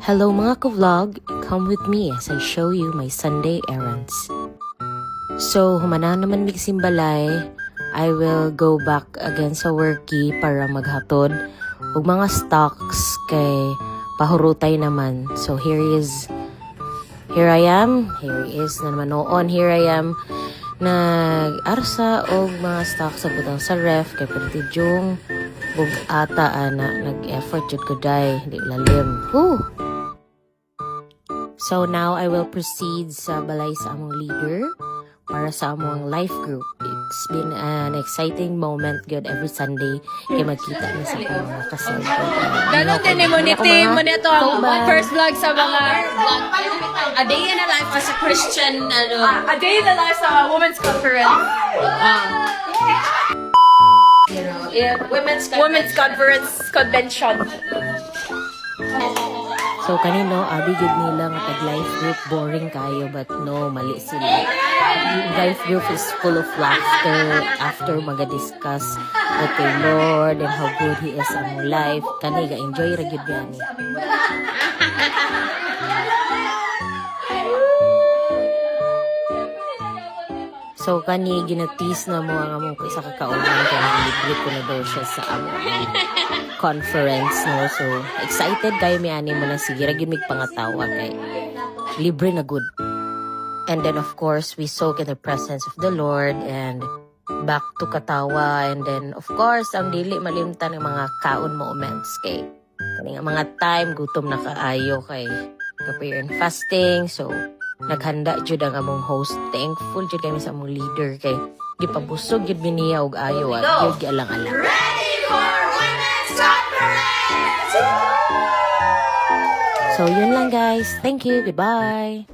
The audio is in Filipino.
Hello mga ka-vlog, come with me as I show you my Sunday errands. So, humana naman mig simbalay, I will go back again sa worky para maghatod ug mga stocks kay pahurutay naman. So, here I am na naman noon, here I am nag-arsa og mga stocks sa butang sa ref kay pertidyong bug-ata ana nag-effort jud ko day, di lalim. Whew! So now I will proceed sa balay sa among leader para sa among life group. It's been an exciting moment good every Sunday kay magkita na sa mga kasal. Ganon din mo nito ang first vlog sa mga A Day in the Life as a Christian A Day in the Life sa Women's Conference. Women's Conference Convention. So kanino abi gid nila nga pag life group boring kayo, but no, mali sila. Life group is full of laughter after maga-discuss with the Lord and how good He is ang life. Kani ga enjoy ra gyud gani. So kani ginatis na mo ang among isa ka kauban kay libre ko na daw siya sa among conference, no? So excited kayo mi ani mo na sige ra gyud mig pangatawa kay libre na good. And then of course we soak in the presence of the Lord and back to katawa, and then of course ang dili malimtan ng mga kaon moments kay kani nga mga time gutom na kaayo kay prayer and fasting. So naghanda jud ang among host. Thankful jud kami sa among leader kay gipabusog jud niya og ayo at jud alang-alang. Ready for Women's Conference! So yun lang guys. Thank you. Goodbye.